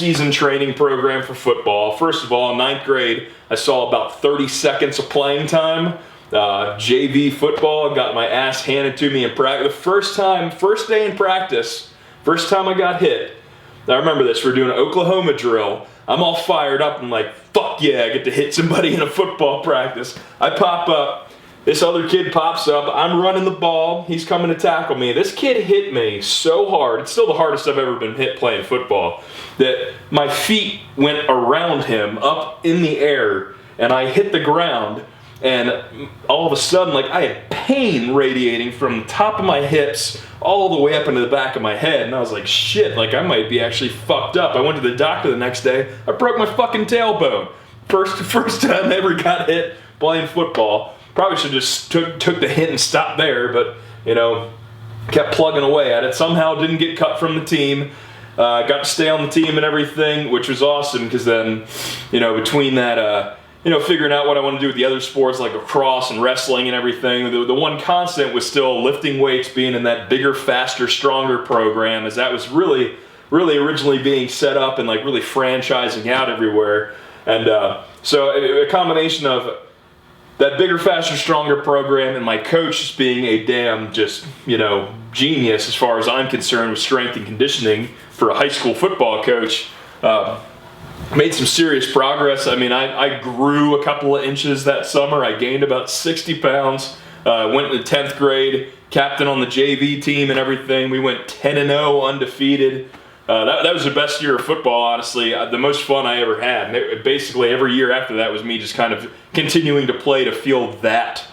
season training program for football. First of all, in ninth grade, I saw about 30 seconds of playing time. JV football, got my ass handed to me in practice. The first day in practice, first time I got hit. I remember this, we're doing an Oklahoma drill. I'm all fired up and like, fuck yeah, I get to hit somebody in a football practice. I pop up. This other kid pops up, I'm running the ball, he's coming to tackle me. This kid hit me so hard, it's still the hardest I've ever been hit playing football, that my feet went around him up in the air and I hit the ground, and all of a sudden, like, I had pain radiating from the top of my hips all the way up into the back of my head, and I was like, shit, like I might be actually fucked up. I went to the doctor the next day, I broke my fucking tailbone. First time I ever got hit playing football. Probably should just took the hint and stopped there, but, you know, kept plugging away at it. Somehow didn't get cut from the team. Got to stay on the team and everything, which was awesome, because then, you know, between that, you know, figuring out what I want to do with the other sports like lacrosse and wrestling and everything, the one constant was still lifting weights, being in that bigger, faster, stronger program, as that was really originally being set up and like really franchising out everywhere. And so a combination of that bigger, faster, stronger program and my coach just being a damn just, you know, genius as far as I'm concerned with strength and conditioning for a high school football coach, made some serious progress. I mean, I grew a couple of inches that summer. I gained about 60 pounds, went into 10th grade, captain on the JV team and everything. We went 10-0 undefeated. That was the best year of football, honestly. The most fun I ever had. And basically, every year after that was me just kind of continuing to play to feel that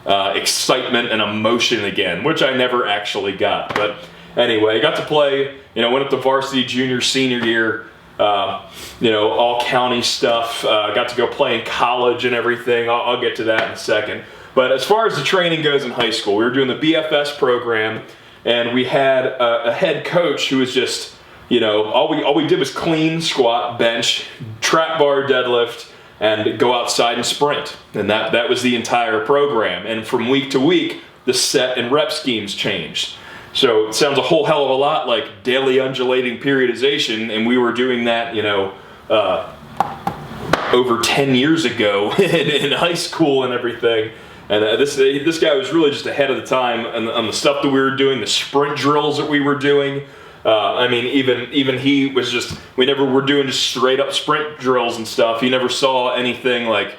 excitement and emotion again, which I never actually got. But anyway, I got to play, you know, went up to varsity junior, senior year, you know, all county stuff. Got to go play in college and everything. I'll get to that in a second. But as far as the training goes in high school, we were doing the BFS program, and we had a head coach who was just, you know, all we did was clean, squat, bench, trap bar, deadlift, and go outside and sprint. And that was the entire program. And from week to week, the set and rep schemes changed. So it sounds a whole hell of a lot like daily undulating periodization, and we were doing that, you know, over 10 years ago in high school and everything. And this guy was really just ahead of the time on the stuff that we were doing, the sprint drills that we were doing. I mean, even he was just, we never were doing just straight up sprint drills and stuff. He never saw anything like,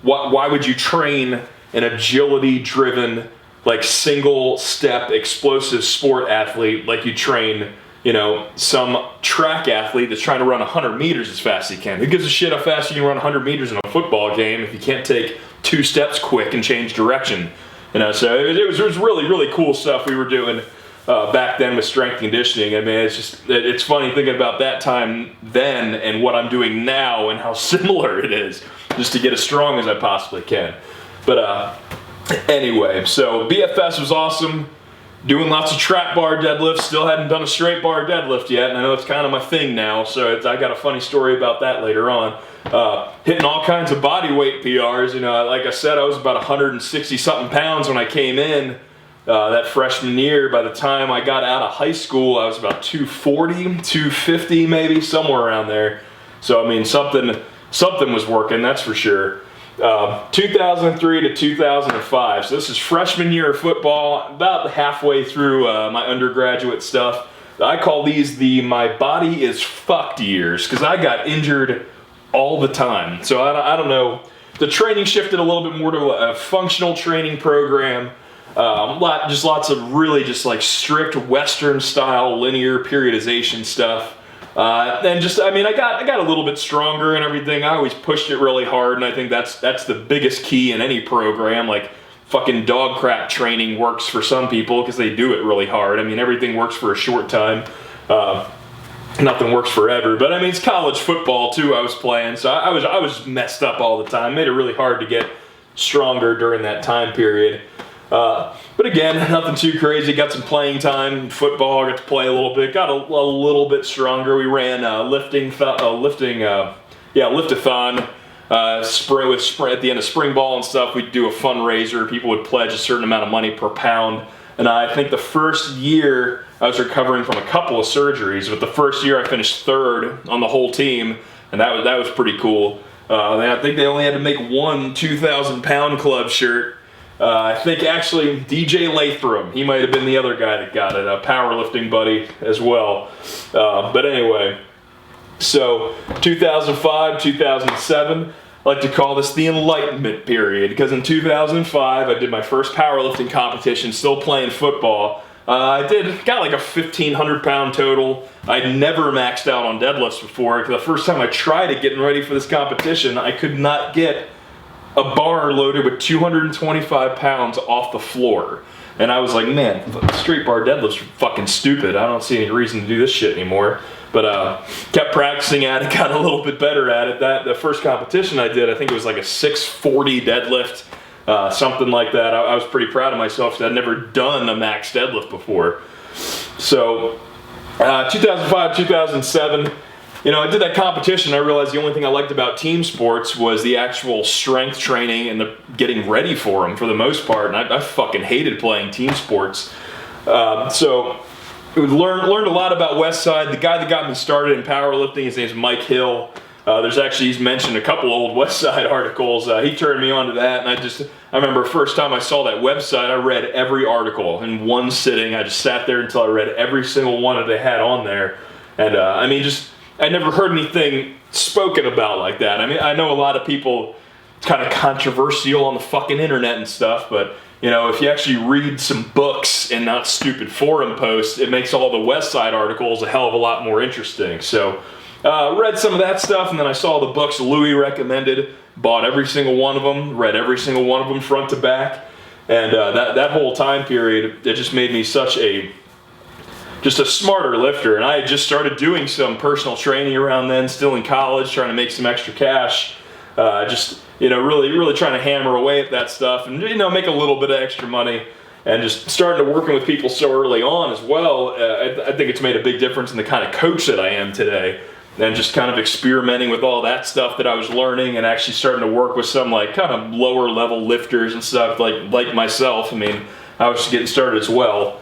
why would you train an agility driven, like single step explosive sport athlete like you train, you know, some track athlete that's trying to run 100 meters as fast as he can? Who gives a shit how fast you can run 100 meters in a football game if you can't take 2 steps quick and change direction? You know, so it was really cool stuff we were doing back then with strength and conditioning. I mean, it's funny thinking about that time then and what I'm doing now and how similar it is, just to get as strong as I possibly can. But anyway, so BFS was awesome. Doing lots of trap bar deadlifts. Still hadn't done a straight bar deadlift yet, and I know it's kind of my thing now, so I got a funny story about that later on. Hitting all kinds of body weight PRs. You know, like I said, I was about 160 something pounds when I came in that freshman year. By the time I got out of high school, I was about 240, 250 maybe, somewhere around there. So I mean, something was working, that's for sure. 2003 to 2005, so this is freshman year of football, about halfway through my undergraduate stuff. I call these my body is fucked years, because I got injured all the time. So I don't know, the training shifted a little bit more to a functional training program. Lots of really just like strict Western style linear periodization stuff. And just, I mean, I got a little bit stronger and everything. I always pushed it really hard, and I think that's the biggest key in any program. Like, fucking dog crap training works for some people because they do it really hard. I mean, everything works for a short time. Nothing works forever. But I mean, it's college football too I was playing, so I was messed up all the time. Made it really hard to get stronger during that time period. But again, nothing too crazy. Got some playing time in football. Got to play a little bit. Got a little bit stronger. We ran liftathon. Sprint at the end of spring ball and stuff. We'd do a fundraiser. People would pledge a certain amount of money per pound. And I think the first year I was recovering from a couple of surgeries, but the first year I finished third on the whole team, and that was pretty cool. I think they only had to make one 2,000-pound club shirt. I think actually DJ Lathram, he might have been the other guy that got it, a powerlifting buddy as well. But anyway, so 2005, 2007, I like to call this the Enlightenment period, because in 2005 I did my first powerlifting competition, still playing football. Got like a 1,500-pound total. I'd never maxed out on deadlifts before. The first time I tried it, getting ready for this competition, I could not get a bar loaded with 225 pounds off the floor. And I was like, man, straight bar deadlifts are fucking stupid. I don't see any reason to do this shit anymore. But kept practicing at it, got a little bit better at it. The first competition I did, I think it was like a 640 deadlift. Something like that. I was pretty proud of myself because I'd never done a max deadlift before. So 2005, 2007, I did that competition. I realized the only thing I liked about team sports was the actual strength training and the getting ready for them for the most part. And I fucking hated playing team sports. So learned a lot about Westside. The guy that got me started in powerlifting, his name's Mike Hill. He's mentioned a couple old Westside articles. He turned me on to that, and I remember first time I saw that website, I read every article in one sitting. I just sat there until I read every single one that they had on there. And I never heard anything spoken about like that. I mean, I know a lot of people, it's kind of controversial on the fucking internet and stuff, but if you actually read some books and not stupid forum posts, it makes all the Westside articles a hell of a lot more interesting. So read some of that stuff, and then I saw the books Louis recommended, bought every single one of them, read every single one of them front to back, and that whole time period, it just made me such a smarter lifter. And I had just started doing some personal training around then, still in college, trying to make some extra cash, really trying to hammer away at that stuff and make a little bit of extra money. And just starting to working with people so early on as well, I think it's made a big difference in the kind of coach that I am today. And just kind of experimenting with all that stuff that I was learning, and actually starting to work with some like kind of lower level lifters and stuff like myself. I mean, I was just getting started as well.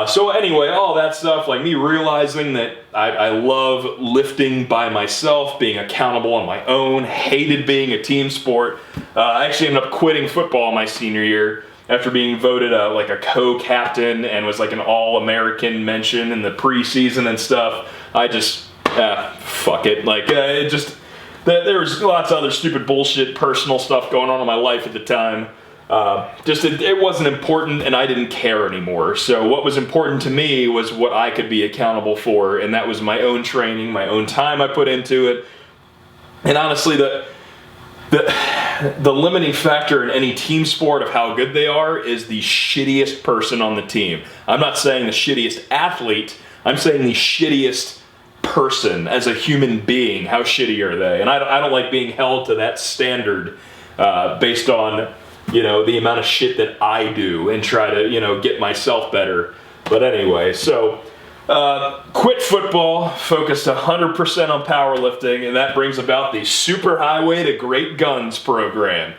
So anyway, all that stuff, like me realizing that I love lifting by myself, being accountable on my own, hated being a team sport. I actually ended up quitting football my senior year after being voted like a co-captain and was like an all-American mention in the preseason and stuff. I just, fuck it. Like, there was lots of other stupid bullshit, personal stuff going on in my life at the time. It wasn't important, and I didn't care anymore. So what was important to me was what I could be accountable for, and that was my own training, my own time I put into it. And honestly, the limiting factor in any team sport of how good they are is the shittiest person on the team. I'm not saying the shittiest athlete, I'm saying the shittiest person as a human being. How shitty are they? And I don't like being held to that standard based on the amount of shit that I do and try to get myself better. But anyway, so quit football, focused 100% on powerlifting, and that brings about the Super Highway to Great Guns program.